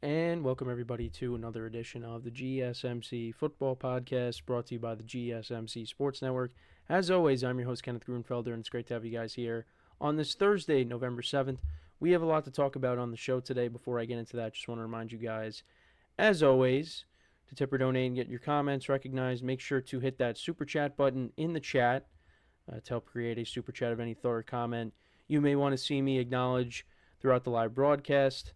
And welcome everybody to another edition of the GSMC Football Podcast brought to you by the GSMC Sports Network. As always, I'm your host, Kenneth Grunfelder, and it's great to have you guys here on this Thursday, November 7th. We have a lot to talk about on the show today. Before I get into that, just want to remind you guys, as always, to tip or donate and get your comments recognized, make sure to hit that super chat button in the chat to help create a super chat of any thought or comment you may want to see me acknowledge throughout the live broadcast.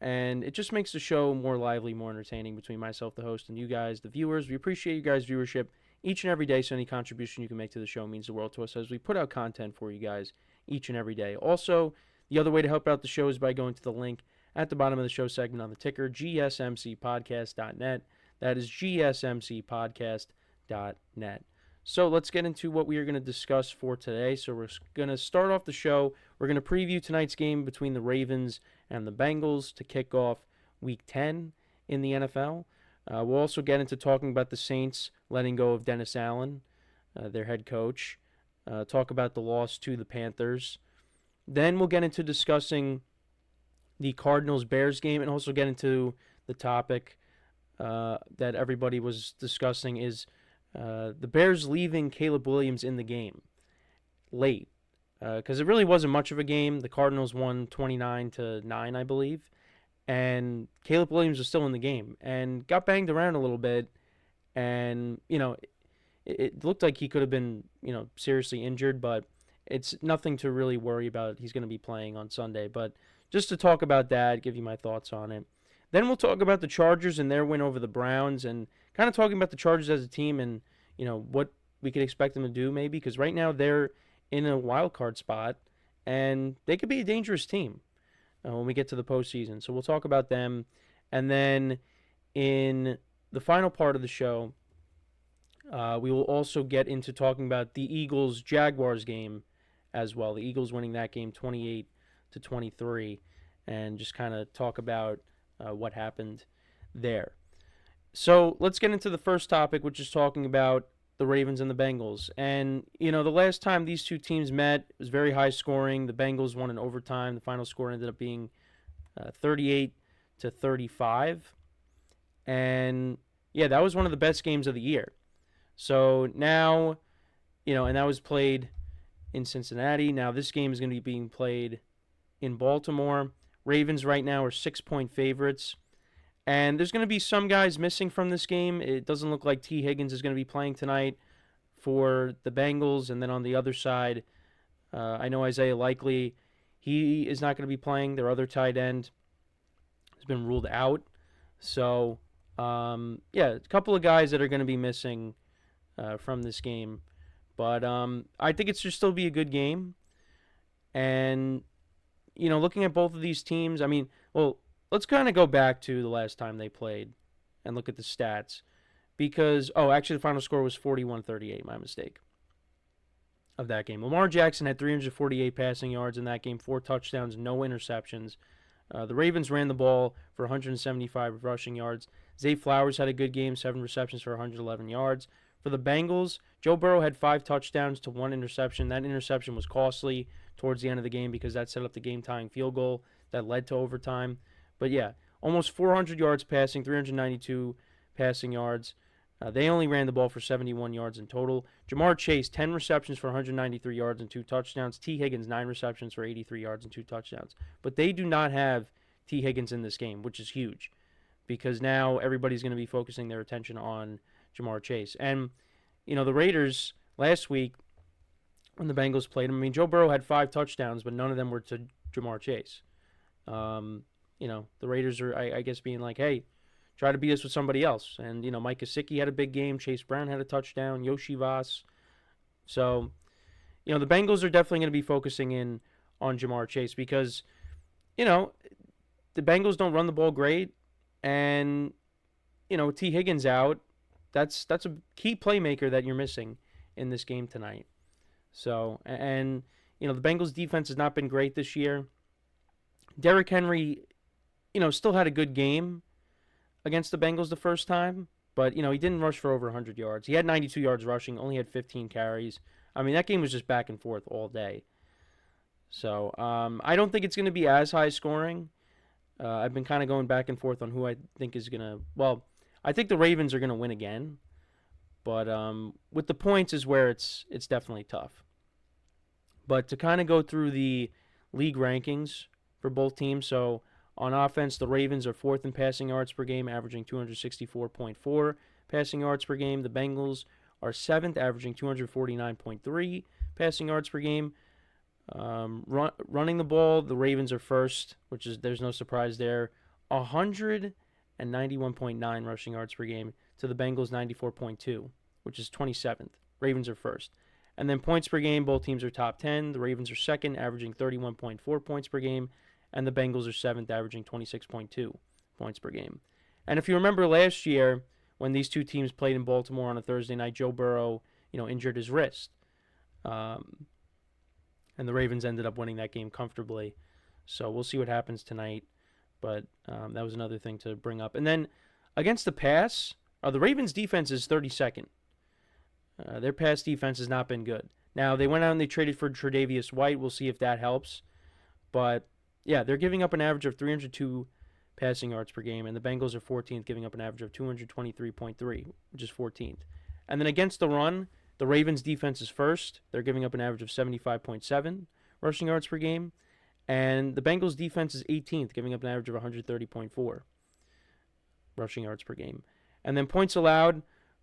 And it just makes the show more lively, more entertaining between myself, the host, and you guys, the viewers. We appreciate you guys' viewership each and every day, so any contribution you can make to the show means the world to us as we put out content for you guys each and every day. Also, the other way to help out the show is by going to the link at the bottom of the show segment on the ticker, GSMCPodcast.net. That is GSMCPodcast.net. So let's get into what we are going to discuss for today. So we're going to start off the show. We're going to preview tonight's game between the Ravens and the Bengals to kick off Week 10 in the NFL. We'll also get into talking about the Saints letting go of Dennis Allen, their head coach. Talk about the loss to the Panthers. Then we'll get into discussing the Cardinals-Bears game and also get into the topic that everybody was discussing is the Bears leaving Caleb Williams in the game late. Because it really wasn't much of a game. The Cardinals won 29-9, I believe. And Caleb Williams was still in the game and got banged around a little bit. And, it looked like he could have been, seriously injured, but it's nothing to really worry about. He's going to be playing on Sunday. But just to talk about that, give you my thoughts on it. Then we'll talk about the Chargers and their win over the Browns and kind of talking about the Chargers as a team and, what we could expect them to do maybe. Because right now they're in a wild card spot, and they could be a dangerous team when we get to the postseason. So we'll talk about them. And then in the final part of the show, we will also get into talking about the Eagles-Jaguars game as well. The Eagles winning that game 28-23, and just kind of talk about what happened there. So let's get into the first topic, which is talking about the Ravens and the Bengals. And, the last time these two teams met, it was very high scoring. The Bengals won in overtime. The final score ended up being 38-35. And, yeah, that was one of the best games of the year. So now, and that was played in Cincinnati. Now this game is going to be being played in Baltimore. Ravens right now are 6-point favorites. And there's going to be some guys missing from this game. It doesn't look like T. Higgins is going to be playing tonight for the Bengals. And then on the other side, I know Isaiah Likely, he is not going to be playing. Their other tight end has been ruled out. So, a couple of guys that are going to be missing from this game. But I think it should still be a good game. And, looking at both of these teams, let's kind of go back to the last time they played and look at the stats. Because, actually the final score was 41-38, my mistake, of that game. Lamar Jackson had 348 passing yards in that game, 4 touchdowns, no interceptions. The Ravens ran the ball for 175 rushing yards. Zay Flowers had a good game, 7 receptions for 111 yards. For the Bengals, Joe Burrow had 5 touchdowns to 1 interception. That interception was costly towards the end of the game because that set up the game-tying field goal that led to overtime. But yeah, almost 400 yards passing, 392 passing yards. They only ran the ball for 71 yards in total. Jamar Chase, 10 receptions for 193 yards and 2 touchdowns. T. Higgins, 9 receptions for 83 yards and 2 touchdowns. But they do not have T. Higgins in this game, which is huge because now everybody's going to be focusing their attention on Jamar Chase. And, the Raiders last week when the Bengals played them, Joe Burrow had 5 touchdowns, but none of them were to Jamar Chase. The Raiders are, I guess, being like, hey, try to beat us with somebody else. And, Mike Gesicki had a big game. Chase Brown had a touchdown. Yoshi Voss. So, the Bengals are definitely going to be focusing in on Jamar Chase because, the Bengals don't run the ball great. And, T. Higgins out. That's a key playmaker that you're missing in this game tonight. So, and, the Bengals defense has not been great this year. Derrick Henry, still had a good game against the Bengals the first time, but, he didn't rush for over 100 yards. He had 92 yards rushing, only had 15 carries. That game was just back and forth all day. So, I don't think it's going to be as high scoring I've been kind of going back and forth on who I think is going to. Well, I think the Ravens are going to win again. But with the points is where it's definitely tough. But to kind of go through the league rankings for both teams, so on offense, the Ravens are fourth in passing yards per game, averaging 264.4 passing yards per game. The Bengals are seventh, averaging 249.3 passing yards per game. Running the ball, the Ravens are first, which is there's no surprise there. 191.9 rushing yards per game to the Bengals 94.2, which is 27th. Ravens are first. And then points per game, both teams are top 10. The Ravens are second, averaging 31.4 points per game, and the Bengals are seventh, averaging 26.2 points per game. And if you remember last year, when these two teams played in Baltimore on a Thursday night, Joe Burrow, injured his wrist. And the Ravens ended up winning that game comfortably. So we'll see what happens tonight. But that was another thing to bring up. And then against the pass, the Ravens' defense is 32nd. Their pass defense has not been good. Now, they went out and they traded for Tre'Davious White. We'll see if that helps. But, yeah, they're giving up an average of 302 passing yards per game. And the Bengals are 14th, giving up an average of 223.3, which is 14th. And then against the run, the Ravens' defense is first. They're giving up an average of 75.7 rushing yards per game. And the Bengals' defense is 18th, giving up an average of 130.4 rushing yards per game. And then points allowed,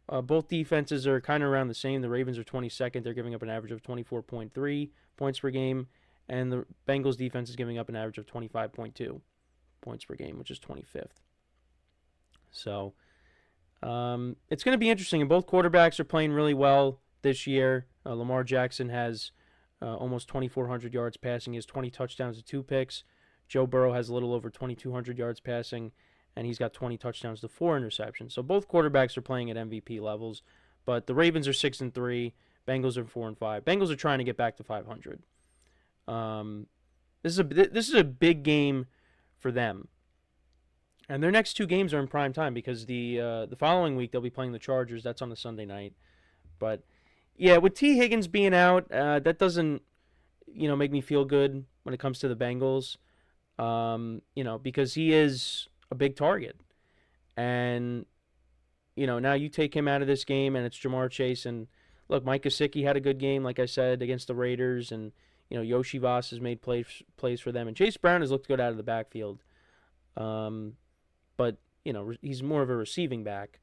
both defenses are kind of around the same. The Ravens are 22nd. They're giving up an average of 24.3 points per game. And the Bengals' defense is giving up an average of 25.2 points per game, which is 25th. So it's going to be interesting. And both quarterbacks are playing really well this year. Lamar Jackson has almost 2,400 yards passing. He has 20 touchdowns and 2 picks. Joe Burrow has a little over 2,200 yards passing, and he's got 20 touchdowns to 4 interceptions. So both quarterbacks are playing at MVP levels. But the Ravens are 6-3. Bengals are 4-5. Bengals are trying to get back to 500. This is a big game for them. And their next 2 games are in prime time because the following week they'll be playing the Chargers. That's on a Sunday night. But yeah, with T. Higgins being out, that doesn't, make me feel good when it comes to the Bengals, because he is a big target. And, now you take him out of this game and it's Jamar Chase. And look, Mike Gesicki had a good game, like I said, against the Raiders. And, Yoshi Voss has made plays for them. And Chase Brown has looked good out of the backfield. But, he's more of a receiving back.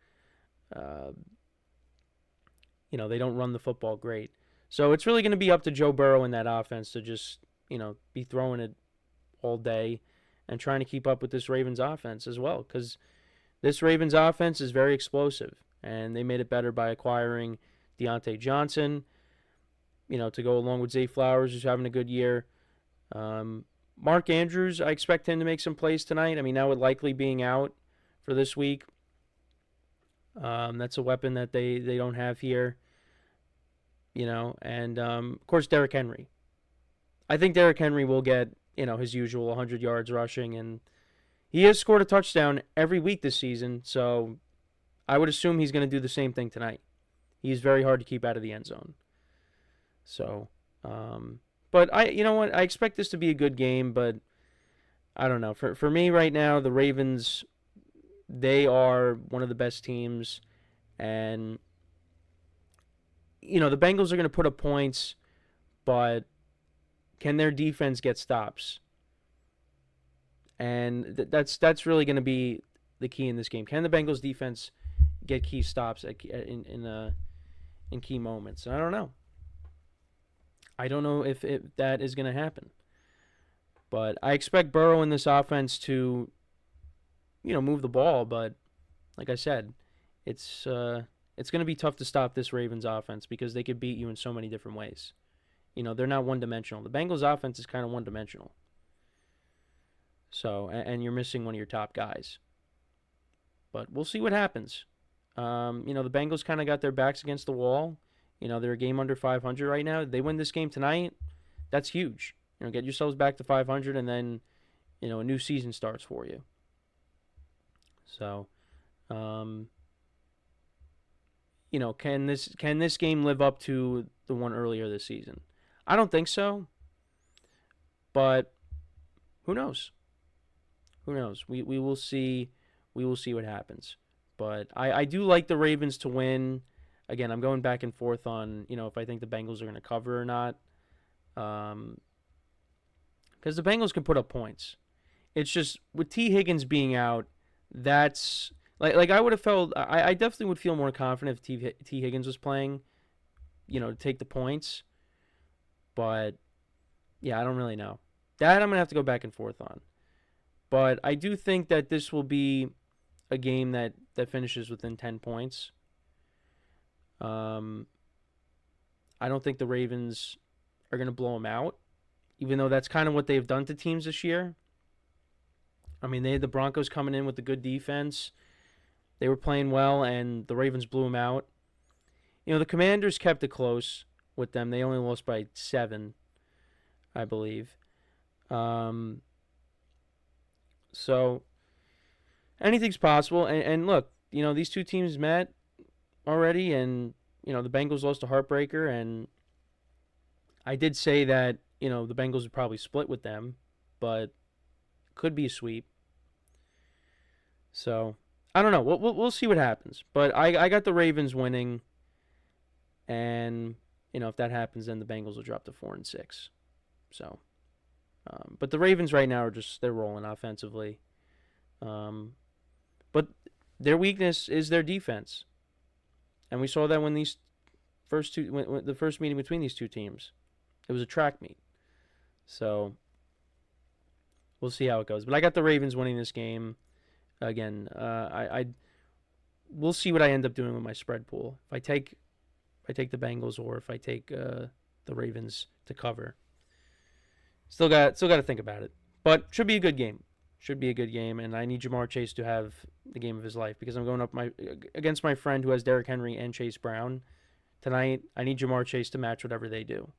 They don't run the football great. So it's really going to be up to Joe Burrow in that offense to just, be throwing it all day and trying to keep up with this Ravens offense as well. Because this Ravens offense is very explosive. And they made it better by acquiring Deontay Johnson, to go along with Zay Flowers, who's having a good year. Mark Andrews, I expect him to make some plays tonight. I mean, now with Likely being out for this week, that's a weapon that they don't have here. And of course, Derrick Henry. I think Derrick Henry will get, his usual 100 yards rushing, and he has scored a touchdown every week this season, so I would assume he's going to do the same thing tonight. He's very hard to keep out of the end zone. So, but I expect this to be a good game, but I don't know. For me right now, the Ravens, they are one of the best teams, and the Bengals are going to put up points, but can their defense get stops? And that's really going to be the key in this game. Can the Bengals defense get key stops in key moments? I don't know. I don't know if that is going to happen. But I expect Burrow in this offense to, move the ball. But like I said, it's going to be tough to stop this Ravens offense because they could beat you in so many different ways. They're not one-dimensional. The Bengals offense is kind of one-dimensional. So, and you're missing one of your top guys. But we'll see what happens. The Bengals kind of got their backs against the wall. They're a game under 500 right now. They win this game tonight, that's huge. Get yourselves back to 500, and then, a new season starts for you. So, can this game live up to the one earlier this season? I don't think so. But who knows? Who knows? We will see. We will see what happens. But I do like the Ravens to win. Again, I'm going back and forth on if I think the Bengals are going to cover or not. Because the Bengals can put up points. It's just with T Higgins being out, that's like I would have felt. I definitely would feel more confident if T Higgins was playing. To take the points. But yeah, I don't really know. That I'm gonna have to go back and forth on. But I do think that this will be a game that finishes within 10 points. Um, I don't think the Ravens are going to blow them out, even though that's kind of what they've done to teams this year. I mean, they had the Broncos coming in with a good defense. They were playing well, and the Ravens blew them out. The Commanders kept it close with them. They only lost by 7, I believe. So anything's possible. And look, these two teams met already, and the Bengals lost a heartbreaker, and I did say that the Bengals would probably split with them, but could be a sweep. So I don't know. We'll see what happens. But I got the Ravens winning, and if that happens, then the Bengals will drop to 4-6. So, but the Ravens right now they're rolling offensively. But their weakness is their defense. And we saw that when the first meeting between these two teams, it was a track meet. So we'll see how it goes. But I got the Ravens winning this game. Again, we'll see what I end up doing with my spread pool. If I take the Bengals or if I take the Ravens to cover. Still got to think about it. But should be a good game. Should be a good game, and I need Jamar Chase to have the game of his life because I'm going up against my friend who has Derrick Henry and Chase Brown tonight. I need Jamar Chase to match whatever they do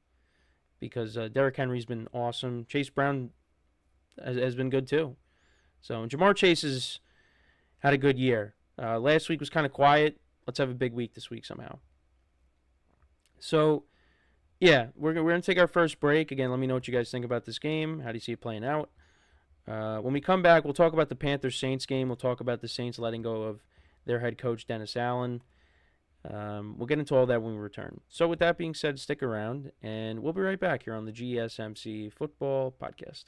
because Derrick Henry's been awesome. Chase Brown has been good too. So Jamar Chase has had a good year. Last week was kind of quiet. Let's have a big week this week somehow. So, yeah, we're going to take our first break. Again, let me know what you guys think about this game. How do you see it playing out? When we come back, we'll talk about the Panthers-Saints game. We'll talk about the Saints letting go of their head coach, Dennis Allen. We'll get into all that when we return. So with that being said, stick around, and we'll be right back here on the GSMC Football Podcast.